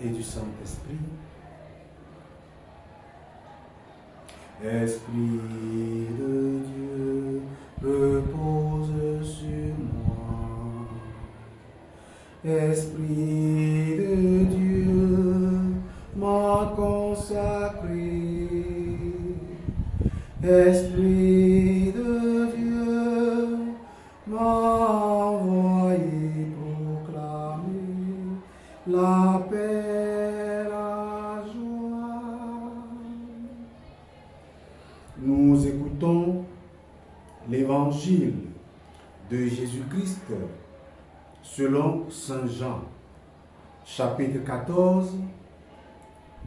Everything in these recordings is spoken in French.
et du Saint-Esprit. Esprit de Dieu, repose sur moi. Esprit de Dieu, m'a consacré. Esprit de Dieu, m'a envoyé proclamer la paix, la joie. Nous écoutons l'évangile de Jésus-Christ selon Saint Jean, chapitre 14,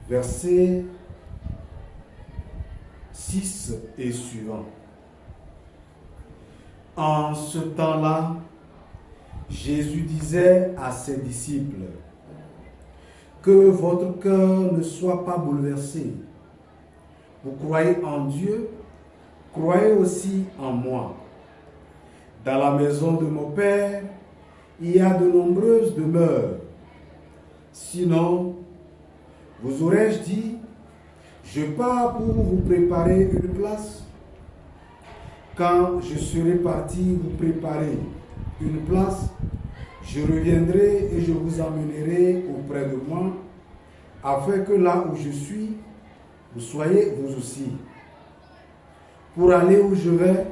versets 6 et suivants. En ce temps-là, Jésus disait à ses disciples, que votre cœur ne soit pas bouleversé. Vous croyez en Dieu, croyez aussi en moi. Dans la maison de mon Père, il y a de nombreuses demeures. Sinon, vous aurais-je dit, je pars pour vous préparer une place. Quand je serai parti vous préparer une place, je reviendrai et je vous emmènerai auprès de moi, afin que là où je suis, vous soyez vous aussi. Pour aller où je vais,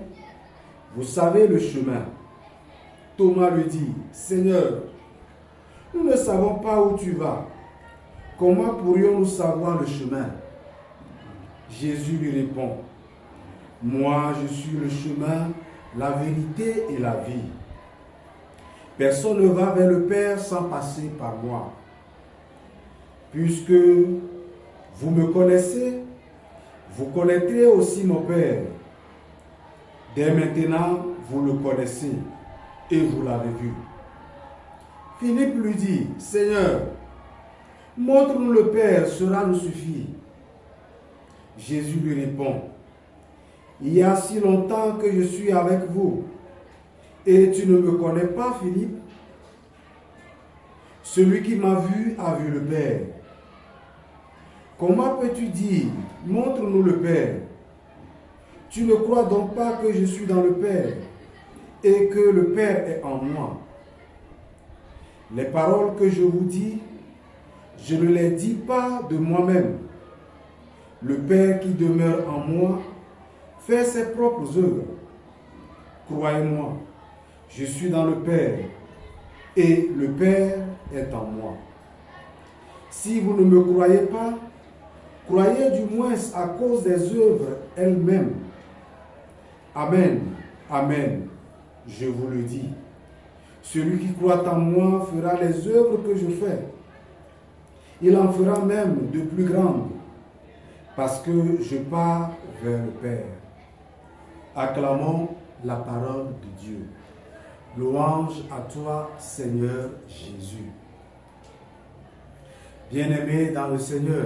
vous savez le chemin. Thomas lui dit, Seigneur, nous ne savons pas où tu vas. Comment pourrions-nous savoir le chemin? Jésus lui répond, moi je suis le chemin, la vérité et la vie. Personne ne va vers le Père sans passer par moi. Puisque vous me connaissez, vous connaîtrez aussi mon Père. Dès maintenant, vous le connaissez et vous l'avez vu. Philippe lui dit, Seigneur, montre-nous le Père, cela nous suffit. Jésus lui répond, il y a si longtemps que je suis avec vous, et tu ne me connais pas, Philippe? Celui qui m'a vu a vu le Père. Comment peux-tu dire, montre-nous le Père? Tu ne crois donc pas que je suis dans le Père, et que le Père est en moi? Les paroles que je vous dis, je ne les dis pas de moi-même. Le Père qui demeure en moi fait ses propres œuvres. Croyez-moi, je suis dans le Père et le Père est en moi. Si vous ne me croyez pas, croyez du moins à cause des œuvres elles-mêmes. Amen, amen, je vous le dis. Celui qui croit en moi fera les œuvres que je fais. Il en fera même de plus grandes, parce que je pars vers le Père. Acclamons la parole de Dieu. Louange à toi, Seigneur Jésus. Bien-aimés dans le Seigneur,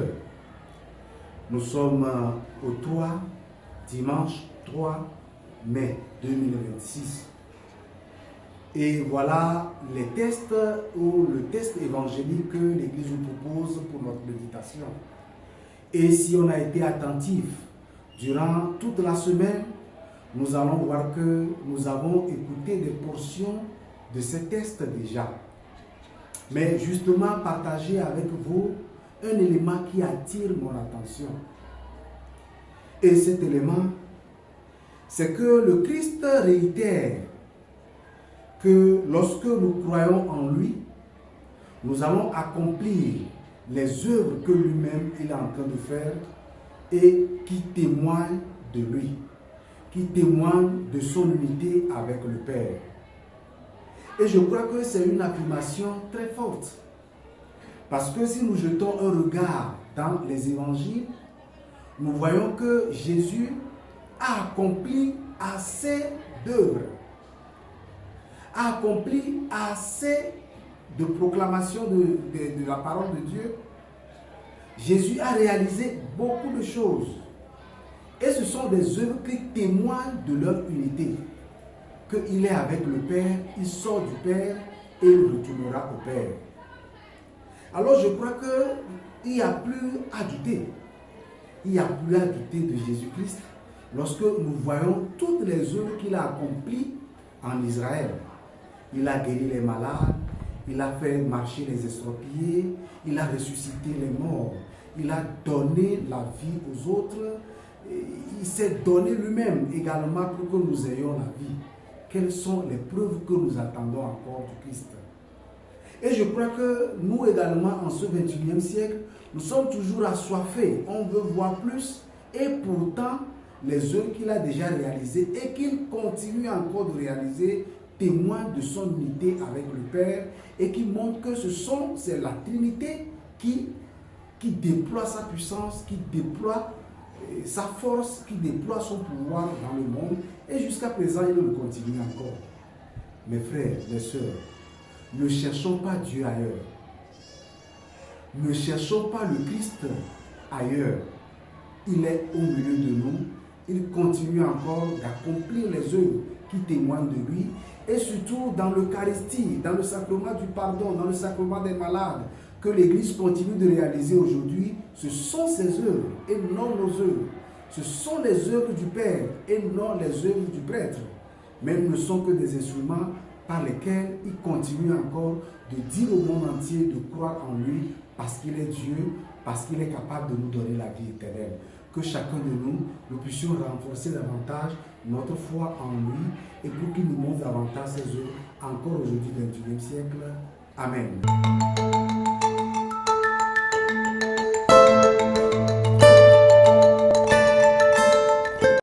nous sommes au 3, dimanche 3 mai 2026. Et voilà les tests ou le test évangélique que l'Église nous propose pour notre méditation. Et si on a été attentif durant toute la semaine, nous allons voir que nous avons écouté des portions de ces tests déjà. Mais justement, partager avec vous un élément qui attire mon attention. Et cet élément, c'est que le Christ réitère que lorsque nous croyons en lui, nous allons accomplir les œuvres que lui-même il est en train de faire et qui témoignent de lui, qui témoignent de son unité avec le Père. Et je crois que c'est une affirmation très forte. Parce que si nous jetons un regard dans les évangiles, nous voyons que Jésus a accompli assez d'œuvres, a accompli assez de proclamation de la parole de Dieu. Jésus a réalisé beaucoup de choses. Et ce sont des œuvres qui témoignent de leur unité. Qu'il est avec le Père, il sort du Père et il retournera au Père. Alors je crois qu'il n'y a plus à douter. Il n'y a plus à douter de Jésus-Christ lorsque nous voyons toutes les œuvres qu'il a accomplies en Israël. Il a guéri les malades, il a fait marcher les estropiés, il a ressuscité les morts, il a donné la vie aux autres, il s'est donné lui-même également pour que nous ayons la vie. Quelles sont les preuves que nous attendons encore du Christ? Et je crois que nous également, en ce 21e siècle, nous sommes toujours assoiffés. On veut voir plus. Et pourtant, les œuvres qu'il a déjà réalisées et qu'il continue encore de réaliser témoignent de son unité avec le Père et qui montrent que c'est la Trinité qui déploie sa puissance, qui déploie sa force, qui déploie son pouvoir dans le monde. Et jusqu'à présent, il le continue encore. Mes frères, mes sœurs, ne cherchons pas Dieu ailleurs. Ne cherchons pas le Christ ailleurs. Il est au milieu de nous. Il continue encore d'accomplir les œuvres qui témoignent de lui. Et surtout dans l'Eucharistie, dans le sacrement du pardon, dans le sacrement des malades, que l'Église continue de réaliser aujourd'hui, ce sont ses œuvres et non nos œuvres. Ce sont les œuvres du Père et non les œuvres du prêtre. Mais ne sont que des instruments par lesquels il continue encore de dire au monde entier de croire en lui parce qu'il est Dieu, parce qu'il est capable de nous donner la vie éternelle. Que chacun de nous puissions renforcer davantage notre foi en lui et pour qu'il nous montre davantage ses œuvres encore aujourd'hui, 21e siècle. Amen.